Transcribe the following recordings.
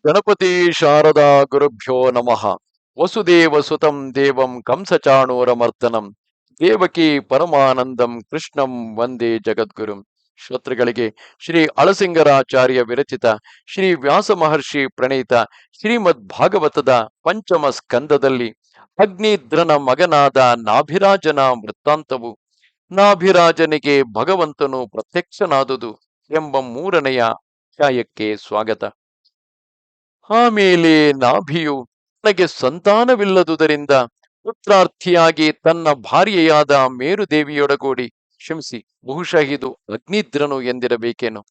ಗಣಪತಿ ಶಾರದಾ ಗುರುಭ್ಯೋ ನಮಃ. ವಸುದೇವ ಸುತಂ ದೇವಂ ಕಂಸಚಾಣೂರಮರ್ದನಂ ದೇವಕಿ ಪರಮಾನಂದಂ ಕೃಷ್ಣಂ ವಂದೇ ಜಗದ್ಗುರುಂ. ಶ್ರೋತೃಗಳಿಗೆ ಶ್ರೀ ಅಳಸಿಂಗರಾಚಾರ್ಯ ವಿರಚಿತ ಶ್ರೀ ವ್ಯಾಸ ಮಹರ್ಷಿ ಪ್ರಣೀತ ಶ್ರೀಮದ್ ಭಾಗವತದ ಪಂಚಮ ಸ್ಕಂದದಲ್ಲಿ ಅಗ್ನಿದ್ರನ ಮಗನಾದ ನಾಭಿರಾಜನ ವೃತ್ತಾಂತವು, ನಾಭಿರಾಜನಿಗೆ ಭಗವಂತನು ಪ್ರತ್ಯಕ್ಷನಾದುದು ಎಂಬ ಮೂರನೆಯ ಅಧ್ಯಾಯಕ್ಕೆ ಸ್ವಾಗತ. ಆಮೇಲೆ ನಾಭಿಯು ತನಗೆ ಸಂತಾನವಿಲ್ಲದುದರಿಂದ ಪುತ್ರಾರ್ಥಿಯಾಗಿ ತನ್ನ ಭಾರ್ಯೆಯಾದ ಮೇರುದೇವಿಯೊಡಗೂಡಿ, ಕ್ಷಮಿಸಿ, ಬಹುಶಃ ಇದು ಅಗ್ನಿದ್ರನು ಎಂದಿರಬೇಕೇನು.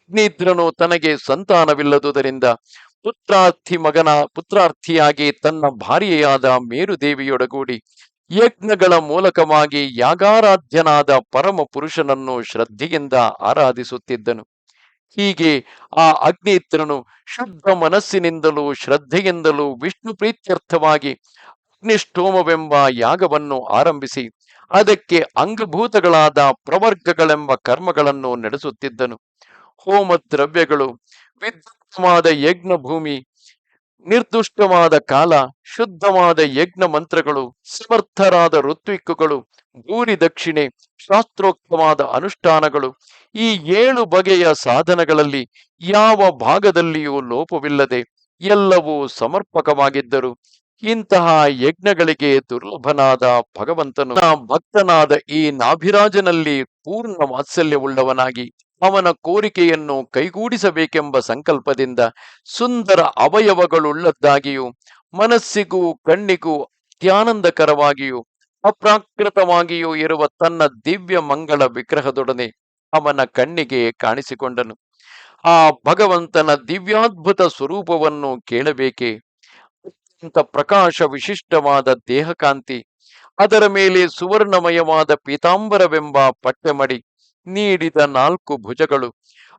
ಅಗ್ನಿದ್ರನು ತನಗೆ ಸಂತಾನವಿಲ್ಲದುದರಿಂದ ಪುತ್ರಾರ್ಥಿಯಾಗಿ ತನ್ನ ಭಾರ್ಯೆಯಾದ ಮೇರುದೇವಿಯೊಡಗೂಡಿ ಯಜ್ಞಗಳ ಮೂಲಕವಾಗಿ ಯಾಗಾರಾಧ್ಯನಾದ ಪರಮ ಪುರುಷನನ್ನು ಶ್ರದ್ಧೆಯಿಂದ ಆರಾಧಿಸುತ್ತಿದ್ದನು. ಹೀಗೆ ಆ ಅಗ್ನಿತ್ರನು ಶುದ್ಧ ಮನಸ್ಸಿನಿಂದಲೂ ಶ್ರದ್ಧೆಯಿಂದಲೂ ವಿಷ್ಣು ಪ್ರೀತ್ಯರ್ಥವಾಗಿ ಅಗ್ನಿಷ್ಠೋಮವೆಂಬ ಯಾಗವನ್ನು ಆರಂಭಿಸಿ ಅದಕ್ಕೆ ಅಂಗಭೂತಗಳಾದ ಪ್ರವರ್ಗಗಳೆಂಬ ಕರ್ಮಗಳನ್ನು ನಡೆಸುತ್ತಿದ್ದನು. ಹೋಮ ದ್ರವ್ಯಗಳು, ವಿದ್ಯುಕ್ತವಾದ ಯಜ್ಞ ಭೂಮಿ, ನಿರ್ದುಷ್ಟವಾದ ಕಾಲ, ಶುದ್ಧವಾದ ಯಜ್ಞ ಮಂತ್ರಗಳು, ಸಮರ್ಥರಾದ ಋತ್ವಿಕ್ಕುಗಳು, ಭೂರಿ ದಕ್ಷಿಣೆ, ಶಾಸ್ತ್ರೋಕ್ತವಾದ ಅನುಷ್ಠಾನಗಳು, ಈ 7 ಬಗೆಯ ಸಾಧನಗಳಲ್ಲಿ ಯಾವ ಭಾಗದಲ್ಲಿಯೂ ಲೋಪವಿಲ್ಲದೆ ಎಲ್ಲವೂ ಸಮರ್ಪಕವಾಗಿದ್ದರು. ಇಂತಹ ಯಜ್ಞಗಳಿಗೆ ದುರ್ಲಭನಾದ ಭಗವಂತನು ಭಕ್ತನಾದ ಈ ನಾಭಿರಾಜನಲ್ಲಿ ಪೂರ್ಣ ವಾತ್ಸಲ್ಯವುಳ್ಳವನಾಗಿ ಅವನ ಕೋರಿಕೆಯನ್ನು ಕೈಗೂಡಿಸಬೇಕೆಂಬ ಸಂಕಲ್ಪದಿಂದ ಸುಂದರ ಅವಯವಗಳುಳ್ಳದ್ದಾಗಿಯೂ ಮನಸ್ಸಿಗೂ ಕಣ್ಣಿಗೂ ಅತ್ಯಾನಂದಕರವಾಗಿಯೂ ಅಪ್ರಾಕೃತವಾಗಿಯೂ ಇರುವ ತನ್ನ ದಿವ್ಯ ಮಂಗಳ ವಿಗ್ರಹದೊಡನೆ ಅವನ ಕಣ್ಣಿಗೆ ಕಾಣಿಸಿಕೊಂಡನು. ಆ ಭಗವಂತನ ದಿವ್ಯಾದ್ಭುತ ಸ್ವರೂಪವನ್ನು ಕೇಳಬೇಕೆ? ಅತ್ಯಂತ ಪ್ರಕಾಶ ವಿಶಿಷ್ಟವಾದ ದೇಹಕಾಂತಿ, ಅದರ ಮೇಲೆ ಸುವರ್ಣಮಯವಾದ ಪೀತಾಂಬರವೆಂಬ ಪಟ್ಟೆಮಡಿ, ನೀಡಿದ 4 ಭುಜಗಳು,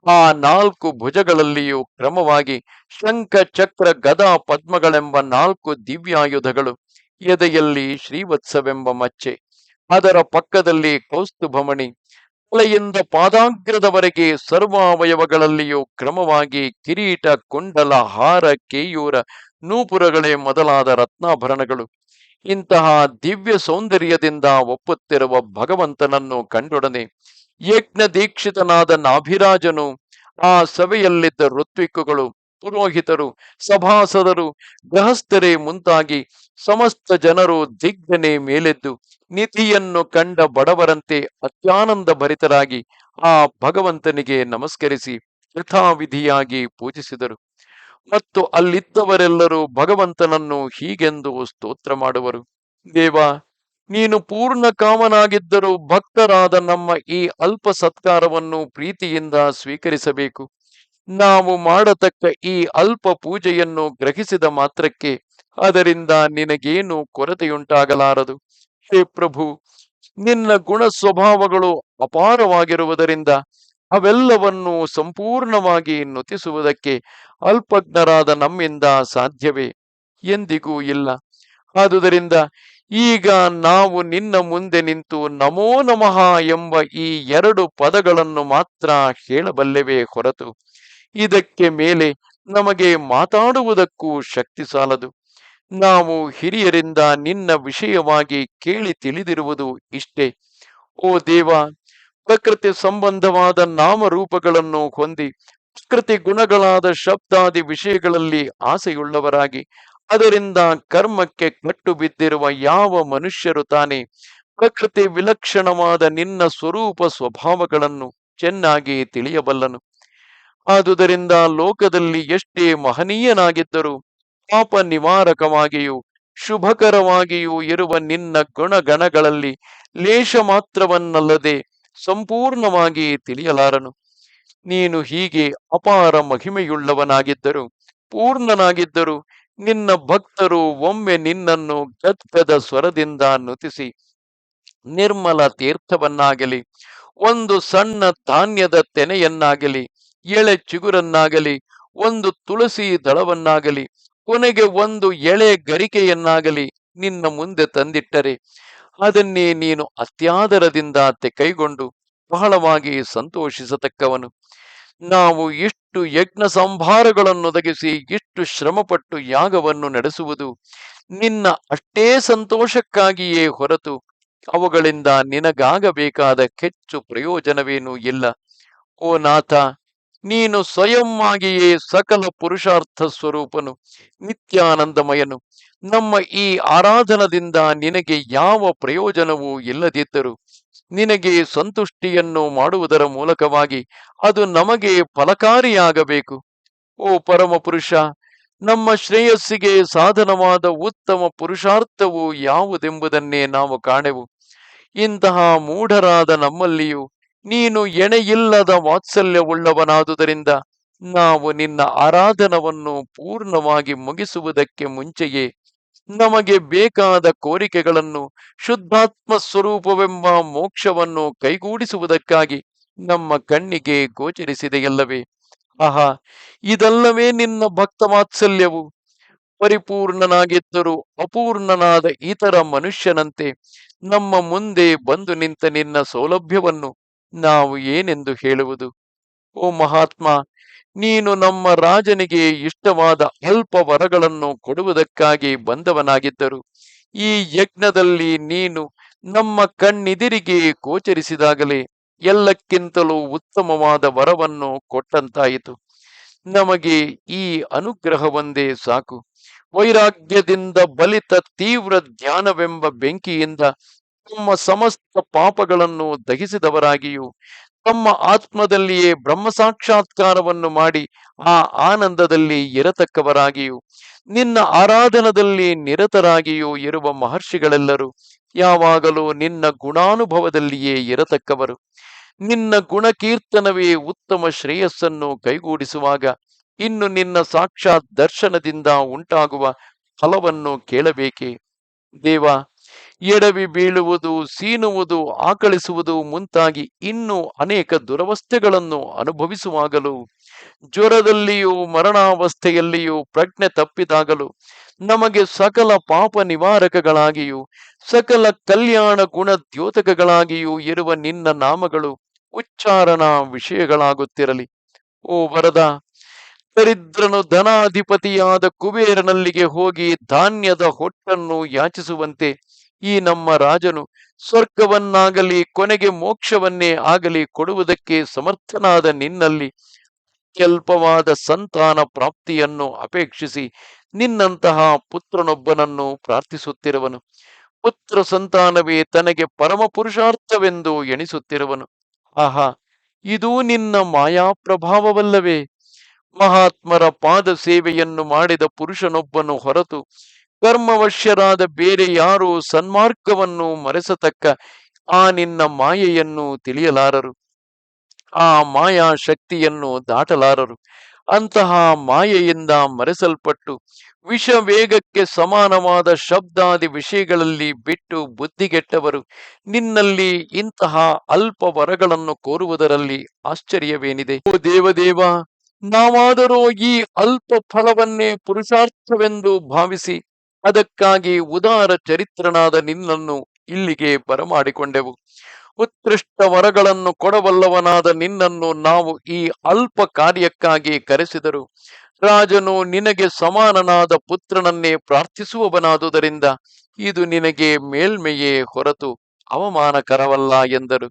ಆ 4 ಭುಜಗಳಲ್ಲಿಯೂ ಕ್ರಮವಾಗಿ ಶಂಖ ಚಕ್ರ ಗದಾ ಪದ್ಮಗಳೆಂಬ 4 ದಿವ್ಯಾಯುಧಗಳು, ಎದೆಯಲ್ಲಿ ಶ್ರೀವತ್ಸವೆಂಬ ಮಚ್ಚೆ, ಅದರ ಪಕ್ಕದಲ್ಲಿ ಕೌಸ್ತುಭಮಣಿ, ತಲೆಯಿಂದ ಪಾದಾಗ್ರದವರೆಗೆ ಸರ್ವಾವಯವಗಳಲ್ಲಿಯೂ ಕ್ರಮವಾಗಿ ಕಿರೀಟ, ಕುಂಡಲ, ಹಾರ, ಕೇಯೂರ, ನೂಪುರಗಳೇ ಮೊದಲಾದ ರತ್ನಾಭರಣಗಳು. ಇಂತಹ ದಿವ್ಯ ಸೌಂದರ್ಯದಿಂದ ಒಪ್ಪುತ್ತಿರುವ ಭಗವಂತನನ್ನು ಕಂಡೊಡನೆ ಯಜ್ಞ ದೀಕ್ಷಿತನಾದ ನಾಭಿರಾಜನು, ಆ ಸಭೆಯಲ್ಲಿದ್ದ ಋತ್ವಿಕ್ಕುಗಳು, ಪುರೋಹಿತರು, ಸಭಾಸದರು, ಗೃಹಸ್ಥರೇ ಮುಂತಾಗಿ ಸಮಸ್ತ ಜನರು ದಿಗ್ಗನೆ ಮೇಲೆದ್ದು ನಿಧಿಯನ್ನು ಕಂಡ ಬಡವರಂತೆ ಅತ್ಯಾನಂದ ಭರಿತರಾಗಿ ಆ ಭಗವಂತನಿಗೆ ನಮಸ್ಕರಿಸಿ ಯಥಾವಿಧಿಯಾಗಿ ಪೂಜಿಸಿದರು. ಮತ್ತು ಅಲ್ಲಿದ್ದವರೆಲ್ಲರೂ ಭಗವಂತನನ್ನು ಹೀಗೆಂದು ಸ್ತೋತ್ರ ಮಾಡುವರು: ದೇವ, ನೀನು ಪೂರ್ಣ ಕಾಮನಾಗಿದ್ದರೂ ಭಕ್ತರಾದ ನಮ್ಮ ಈ ಅಲ್ಪ ಸತ್ಕಾರವನ್ನು ಪ್ರೀತಿಯಿಂದ ಸ್ವೀಕರಿಸಬೇಕು. ನಾವು ಮಾಡತಕ್ಕ ಈ ಅಲ್ಪ ಪೂಜೆಯನ್ನು ಗ್ರಹಿಸಿದ ಮಾತ್ರಕ್ಕೆ ಅದರಿಂದ ನಿನಗೇನು ಕೊರತೆಯುಂಟಾಗಲಾರದು. ಹೇ ಪ್ರಭು, ನಿನ್ನ ಗುಣ ಸ್ವಭಾವಗಳು ಅಪಾರವಾಗಿರುವುದರಿಂದ ಅವೆಲ್ಲವನ್ನು ಸಂಪೂರ್ಣವಾಗಿ ನುತಿಸುವುದಕ್ಕೆ ಅಲ್ಪಜ್ಞರಾದ ನಮ್ಮಿಂದ ಸಾಧ್ಯವೇ? ಎಂದಿಗೂ ಇಲ್ಲ. ಆದುದರಿಂದ ಈಗ ನಾವು ನಿನ್ನ ಮುಂದೆ ನಿಂತು ನಮೋ ನಮಃ ಎಂಬ ಈ 2 ಪದಗಳನ್ನು ಮಾತ್ರ ಹೇಳಬಲ್ಲೆವೇ ಹೊರತು ಇದಕ್ಕೆ ಮೇಲೆ ನಮಗೆ ಮಾತಾಡುವುದಕ್ಕೂ ಶಕ್ತಿ ಸಾಲದು. ನಾವು ಹಿರಿಯರಿಂದ ನಿನ್ನ ವಿಷಯವಾಗಿ ಕೇಳಿ ತಿಳಿದಿರುವುದು ಇಷ್ಟೇ: ಓ ದೇವ, ಪ್ರಕೃತಿ ಸಂಬಂಧವಾದ ನಾಮರೂಪಗಳನ್ನು ಹೊಂದಿ ಪ್ರಕೃತಿ ಗುಣಗಳಾದ ಶಬ್ದಾದಿ ವಿಷಯಗಳಲ್ಲಿ ಆಸೆಯುಳ್ಳವರಾಗಿ ಅದರಿಂದ ಕರ್ಮಕ್ಕೆ ಕಟ್ಟು ಬಿದ್ದಿರುವ ಯಾವ ಮನುಷ್ಯರು ತಾನೇ ಪ್ರಕೃತಿ ವಿಲಕ್ಷಣವಾದ ನಿನ್ನ ಸ್ವರೂಪ ಸ್ವಭಾವಗಳನ್ನು ಚೆನ್ನಾಗಿ ತಿಳಿಯಬಲ್ಲನು. ಆದುದರಿಂದ ಲೋಕದಲ್ಲಿ ಎಷ್ಟೇ ಮಹನೀಯನಾಗಿದ್ದರೂ ಪಾಪ ನಿವಾರಕವಾಗಿಯೂ ಶುಭಕರವಾಗಿಯೂ ಇರುವ ನಿನ್ನ ಗುಣಗಣಗಳಲ್ಲಿ ಲೇಷ ಮಾತ್ರವನ್ನಲ್ಲದೆ ಸಂಪೂರ್ಣವಾಗಿ ತಿಳಿಯಲಾರನು. ನೀನು ಹೀಗೆ ಅಪಾರ ಮಹಿಮೆಯುಳ್ಳವನಾಗಿದ್ದರು, ಪೂರ್ಣನಾಗಿದ್ದರು, ನಿನ್ನ ಭಕ್ತರು ಒಮ್ಮೆ ನಿನ್ನನ್ನು ಗದ್ಗದ ಸ್ವರದಿಂದ ನುತಿಸಿ ನಿರ್ಮಲ ತೀರ್ಥವನ್ನಾಗಲಿ, ಒಂದು ಸಣ್ಣ ಧಾನ್ಯದ ತೆನೆಯನ್ನಾಗಲಿ, ಎಳೆ ಚಿಗುರನ್ನಾಗಲಿ, ಒಂದು ತುಳಸಿ ದಳವನ್ನಾಗಲಿ, ಕೊನೆಗೆ ಒಂದು ಎಳೆ ಗರಿಕೆಯನ್ನಾಗಲಿ ನಿನ್ನ ಮುಂದೆ ತಂದಿಟ್ಟರೆ ಅದನ್ನೇ ನೀನು ಅತ್ಯಾದರದಿಂದ ಕೈಗೊಂಡು ಬಹಳವಾಗಿ ಸಂತೋಷಿಸತಕ್ಕವನು. ನಾವು ಇಷ್ಟು ಯಜ್ಞ ಸಂಭಾರಗಳನ್ನೊದಗಿಸಿ ಇಷ್ಟು ಶ್ರಮಪಟ್ಟು ಯಾಗವನ್ನು ನಡೆಸುವುದು ನಿನ್ನ ಅಷ್ಟೇ ಸಂತೋಷಕ್ಕಾಗಿಯೇ ಹೊರತು ಅವುಗಳಿಂದ ನಿನಗಾಗಬೇಕಾದ ಹೆಚ್ಚು ಪ್ರಯೋಜನವೇನೂ ಇಲ್ಲ. ಓ ನಾಥ, ನೀನು ಸ್ವಯಂ ಆಗಿಯೇ ಸಕಲ ಪುರುಷಾರ್ಥ ಸ್ವರೂಪನು, ನಿತ್ಯಾನಂದಮಯನು. ನಮ್ಮ ಈ ಆರಾಧನದಿಂದ ನಿನಗೆ ಯಾವ ಪ್ರಯೋಜನವೂ ಇಲ್ಲದಿದ್ದರೂ ನಿನಗೆ ಸಂತುಷ್ಟಿಯನ್ನು ಮಾಡುವುದರ ಮೂಲಕವಾಗಿ ಅದು ನಮಗೆ ಫಲಕಾರಿಯಾಗಬೇಕು. ಓ ಪರಮಪುರುಷ, ನಮ್ಮ ಶ್ರೇಯಸ್ಸಿಗೆ ಸಾಧನವಾದ ಉತ್ತಮ ಪುರುಷಾರ್ಥವು ಯಾವುದೆಂಬುದನ್ನೇ ನಾವು ಕಾಣೆವು. ಇಂತಹ ಮೂಢರಾದ ನಮ್ಮಲ್ಲಿಯೂ ನೀನು ಎಣೆಯಿಲ್ಲದ ವಾತ್ಸಲ್ಯವುಳ್ಳವನಾದುದರಿಂದ ನಾವು ನಿನ್ನ ಆರಾಧನವನ್ನು ಪೂರ್ಣವಾಗಿ ಮುಗಿಸುವುದಕ್ಕೆ ಮುಂಚೆಯೇ ನಮಗೆ ಬೇಕಾದ ಕೋರಿಕೆಗಳನ್ನು, ಶುದ್ಧಾತ್ಮ ಸ್ವರೂಪವೆಂಬ ಮೋಕ್ಷವನ್ನು ಕೈಗೂಡಿಸುವುದಕ್ಕಾಗಿ ನಮ್ಮ ಕಣ್ಣಿಗೆ ಗೋಚರಿಸಿದೆಯಲ್ಲವೇ? ಆಹಾ, ಇದಲ್ಲವೇ ನಿನ್ನ ಭಕ್ತ ವಾತ್ಸಲ್ಯವು? ಪರಿಪೂರ್ಣನಾಗಿದ್ದರೂ ಅಪೂರ್ಣನಾದ ಇತರ ಮನುಷ್ಯನಂತೆ ನಮ್ಮ ಮುಂದೆ ಬಂದು ನಿಂತ ನಿನ್ನ ಸೌಲಭ್ಯವನ್ನು ನಾವು ಏನೆಂದು ಹೇಳುವುದು? ಓ ಮಹಾತ್ಮ, ನೀನು ನಮ್ಮ ರಾಜನಿಗೆ ಇಷ್ಟವಾದ ಅಲ್ಪ ವರಗಳನ್ನು ಕೊಡುವುದಕ್ಕಾಗಿ ಬಂದವನಾಗಿದ್ದರು ಈ ಯಜ್ಞದಲ್ಲಿ ನೀನು ನಮ್ಮ ಕಣ್ಣೆದಿರಿಗೆ ಗೋಚರಿಸಿದಾಗಲೇ ಎಲ್ಲಕ್ಕಿಂತಲೂ ಉತ್ತಮವಾದ ವರವನ್ನು ಕೊಟ್ಟಂತಾಯಿತು. ನಮಗೆ ಈ ಅನುಗ್ರಹವೊಂದೇ ಸಾಕು. ವೈರಾಗ್ಯದಿಂದ ಬಲಿತ ತೀವ್ರ ಧ್ಯಾನವೆಂಬ ಬೆಂಕಿಯಿಂದ ತಮ್ಮ ಸಮಸ್ತ ಪಾಪಗಳನ್ನು ದಹಿಸಿದವರಾಗಿಯೂ ತಮ್ಮ ಆತ್ಮದಲ್ಲಿಯೇ ಬ್ರಹ್ಮ ಸಾಕ್ಷಾತ್ಕಾರವನ್ನು ಮಾಡಿ ಆ ಆನಂದದಲ್ಲಿ ಇರತಕ್ಕವರಾಗಿಯೂ ನಿನ್ನ ಆರಾಧನದಲ್ಲಿ ನಿರತರಾಗಿಯೂ ಇರುವ ಮಹರ್ಷಿಗಳೆಲ್ಲರೂ ಯಾವಾಗಲೂ ನಿನ್ನ ಗುಣಾನುಭವದಲ್ಲಿಯೇ ಇರತಕ್ಕವರು. ನಿನ್ನ ಗುಣಕೀರ್ತನವೇ ಉತ್ತಮ ಶ್ರೇಯಸ್ಸನ್ನು ಕೈಗೂಡಿಸುವಾಗ ಇನ್ನು ನಿನ್ನ ಸಾಕ್ಷಾತ್ ದರ್ಶನದಿಂದ ಉಂಟಾಗುವ ಫಲವನ್ನು ಕೇಳಬೇಕೆ? ದೇವ, ಎಡವಿ ಬೀಳುವುದು, ಸೀನುವುದು, ಆಕಳಿಸುವುದು ಮುಂತಾಗಿ ಇನ್ನೂ ಅನೇಕ ದುರವಸ್ಥೆಗಳನ್ನು ಅನುಭವಿಸುವಾಗಲೂ, ಜ್ವರದಲ್ಲಿಯೂ ಮರಣಾವಸ್ಥೆಯಲ್ಲಿಯೂ ಪ್ರಜ್ಞೆ ತಪ್ಪಿದಾಗಲೂ ನಮಗೆ ಸಕಲ ಪಾಪ ನಿವಾರಕಗಳಾಗಿಯೂ ಸಕಲ ಕಲ್ಯಾಣ ಗುಣ ದ್ಯೋತಕಗಳಾಗಿಯೂ ಇರುವ ನಿನ್ನ ನಾಮಗಳು ಉಚ್ಚಾರಣಾ ವಿಷಯಗಳಾಗುತ್ತಿರಲಿ. ಓ ವರದ, ದರಿದ್ರನು ಧನಾಧಿಪತಿಯಾದ ಕುಬೇರನಲ್ಲಿಗೆ ಹೋಗಿ ಧಾನ್ಯದ ಹೊಟ್ಟನ್ನು ಯಾಚಿಸುವಂತೆ ಈ ನಮ್ಮ ರಾಜನು ಸ್ವರ್ಗವನ್ನಾಗಲಿ ಕೊನೆಗೆ ಮೋಕ್ಷವನ್ನೇ ಆಗಲಿ ಕೊಡುವುದಕ್ಕೆ ಸಮರ್ಥನಾದ ನಿನ್ನಲ್ಲಿ ಅತ್ಯಲ್ಪವಾದ ಸಂತಾನ ಪ್ರಾಪ್ತಿಯನ್ನು ಅಪೇಕ್ಷಿಸಿ ನಿನ್ನಂತಹ ಪುತ್ರನೊಬ್ಬನನ್ನು ಪ್ರಾರ್ಥಿಸುತ್ತಿರುವನು. ಪುತ್ರ ಸಂತಾನವೇ ತನಗೆ ಪರಮ ಪುರುಷಾರ್ಥವೆಂದು ಎಣಿಸುತ್ತಿರುವನು. ಆಹಾ, ಇದು ನಿನ್ನ ಮಾಯಾ ಪ್ರಭಾವವಲ್ಲವೇ? ಮಹಾತ್ಮರ ಪಾದ ಸೇವೆಯನ್ನು ಮಾಡಿದ ಪುರುಷನೊಬ್ಬನು ಹೊರತು ಕರ್ಮವಶ್ಯರಾದ ಬೇರೆ ಯಾರೂ ಸನ್ಮಾರ್ಗವನ್ನು ಮರೆಸತಕ್ಕ ಆ ನಿನ್ನ ಮಾಯೆಯನ್ನು ತಿಳಿಯಲಾರರು, ಆ ಮಾಯಾ ಶಕ್ತಿಯನ್ನು ದಾಟಲಾರರು. ಅಂತಹ ಮಾಯೆಯಿಂದ ಮರೆಸಲ್ಪಟ್ಟು ವಿಷ ವೇಗಕ್ಕೆ ಸಮಾನವಾದ ಶಬ್ದಾದಿ ವಿಷಯಗಳಲ್ಲಿ ಬಿಟ್ಟು ಬುದ್ಧಿಗೆಟ್ಟವರು ನಿನ್ನಲ್ಲಿ ಇಂತಹ ಅಲ್ಪ ವರಗಳನ್ನು ಕೋರುವುದರಲ್ಲಿ ಆಶ್ಚರ್ಯವೇನಿದೆ? ಓ ದೇವದೇವ, ನಾವಾದರೂ ಈ ಅಲ್ಪ ಫಲವನ್ನೇ ಪುರುಷಾರ್ಥವೆಂದು ಭಾವಿಸಿ ಅದಕ್ಕಾಗಿ ಉದಾರ ಚರಿತ್ರನಾದ ನಿನ್ನನ್ನು ಇಲ್ಲಿಗೆ ಬರಮಾಡಿಕೊಂಡೆವು. ಉತ್ಕೃಷ್ಟ ವರಗಳನ್ನು ಕೊಡಬಲ್ಲವನಾದ ನಿನ್ನನ್ನು ನಾವು ಈ ಅಲ್ಪ ಕಾರ್ಯಕ್ಕಾಗಿ ಕರೆಸಿದರು. ರಾಜನು ನಿನಗೆ ಸಮಾನನಾದ ಪುತ್ರನನ್ನೇ ಪ್ರಾರ್ಥಿಸುವವನಾದುದರಿಂದ ಇದು ನಿನಗೆ ಮೇಲ್ಮೆಯೇ ಹೊರತು ಅವಮಾನಕರವಲ್ಲ ಎಂದರು.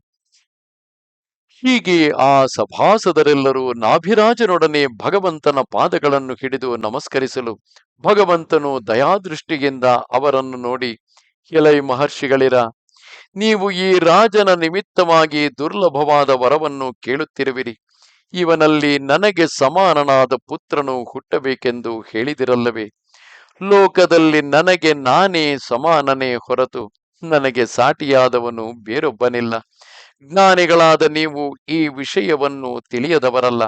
ಹೀಗೆ ಆ ಸಭಾಸದರೆಲ್ಲರೂ ನಾಭಿರಾಜನೊಡನೆ ಭಗವಂತನ ಪಾದಗಳನ್ನು ಹಿಡಿದು ನಮಸ್ಕರಿಸಲು ಭಗವಂತನು ದಯಾದೃಷ್ಟಿಯಿಂದ ಅವರನ್ನು ನೋಡಿ, ಎಲೈ ಮಹರ್ಷಿಗಳಿರ, ನೀವು ಈ ರಾಜನ ನಿಮಿತ್ತವಾಗಿ ದುರ್ಲಭವಾದ ವರವನ್ನು ಕೇಳುತ್ತಿರುವಿರಿ. ಇವನಲ್ಲಿ ನನಗೆ ಸಮಾನನಾದ ಪುತ್ರನು ಹುಟ್ಟಬೇಕೆಂದು ಹೇಳಿದಿರಲ್ಲವೇ? ಲೋಕದಲ್ಲಿ ನನಗೆ ನಾನೇ ಸಮಾನನೇ ಹೊರತು ನನಗೆ ಸಾಟಿಯಾದವನು ಬೇರೊಬ್ಬನಿಲ್ಲ. ಜ್ಞಾನಿಗಳಾದ ನೀವು ಈ ವಿಷಯವನ್ನು ತಿಳಿಯದವರಲ್ಲ.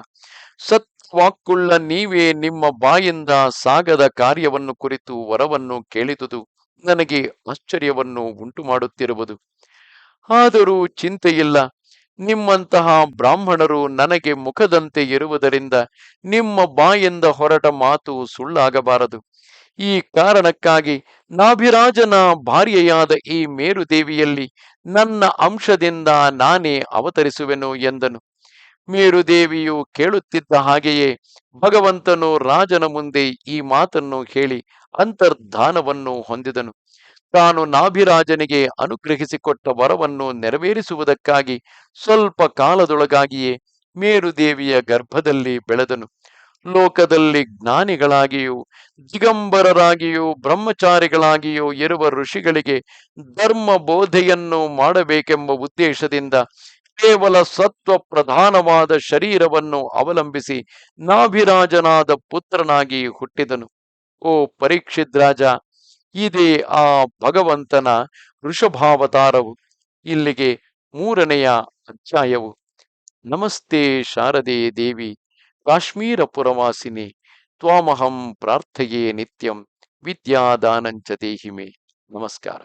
ಸತ್ವಾಕ್ಕುಳ್ಳ ನೀವೇ ನಿಮ್ಮ ಬಾಯಿಂದ ಸಾಗದ ಕಾರ್ಯವನ್ನು ಕುರಿತು ವರವನ್ನು ಕೇಳಿದುದು ನನಗೆ ಆಶ್ಚರ್ಯವನ್ನು ಉಂಟು ಮಾಡುತ್ತಿರುವುದು. ಆದರೂ ಚಿಂತೆಯಿಲ್ಲ. ನಿಮ್ಮಂತಹ ಬ್ರಾಹ್ಮಣರು ನನಗೆ ಮುಖದಂತೆ ಇರುವುದರಿಂದ ನಿಮ್ಮ ಬಾಯಿಂದ ಹೊರಟ ಮಾತು ಸುಳ್ಳಾಗಬಾರದು. ಈ ಕಾರಣಕ್ಕಾಗಿ ನಾಭಿರಾಜನ ಭಾರ್ಯೆಯಾದ ಈ ಮೇರುದೇವಿಯಲ್ಲಿ ನನ್ನ ಅಂಶದಿಂದ ನಾನೇ ಅವತರಿಸುವೆನು ಎಂದನು. ಮೇರುದೇವಿಯು ಕೇಳುತ್ತಿದ್ದ ಹಾಗೆಯೇ ಭಗವಂತನು ರಾಜನ ಮುಂದೆ ಈ ಮಾತನ್ನು ಹೇಳಿ ಅಂತರ್ಧಾನವನ್ನು ಹೊಂದಿದನು. ತಾನು ನಾಭಿರಾಜನಿಗೆ ಅನುಗ್ರಹಿಸಿಕೊಟ್ಟ ವರವನ್ನು ನೆರವೇರಿಸುವುದಕ್ಕಾಗಿ ಸ್ವಲ್ಪ ಕಾಲದೊಳಗಾಗಿಯೇ ಮೇರುದೇವಿಯ ಗರ್ಭದಲ್ಲಿ ಬೆಳೆದನು. ಲೋಕದಲ್ಲಿ ಜ್ಞಾನಿಗಳಾಗಿಯೂ ದಿಗಂಬರರಾಗಿಯೂ ಬ್ರಹ್ಮಚಾರಿಗಳಾಗಿಯೂ ಇರುವ ಋಷಿಗಳಿಗೆ ಧರ್ಮ ಬೋಧೆಯನ್ನು ಮಾಡಬೇಕೆಂಬ ಉದ್ದೇಶದಿಂದ ಕೇವಲ ಸತ್ವ ಪ್ರಧಾನವಾದ ಶರೀರವನ್ನು ಅವಲಂಬಿಸಿ ನಾಭಿರಾಜನಾದ ಪುತ್ರನಾಗಿ ಹುಟ್ಟಿದನು. ಓ ಪರೀಕ್ಷಿತ್ ರಾಜ, ಇದೇ ಆ ಭಗವಂತನ ವೃಷಭಾವತಾರವು. ಇಲ್ಲಿಗೆ 3ನೆಯ ಅಧ್ಯಾಯವು. ನಮಸ್ತೆ ಶಾರದೆ ದೇವಿ, ಕಾಶ್ಮೀರ ಪುರವಾಸಿನಿ, ತ್ವಾಮಹಂ ಪ್ರಾರ್ಥಯೇ ನಿತ್ಯಂ, ವಿದ್ಯಾದಾನಂಚ ದೇಹಿಮೆ. ನಮಸ್ಕಾರ.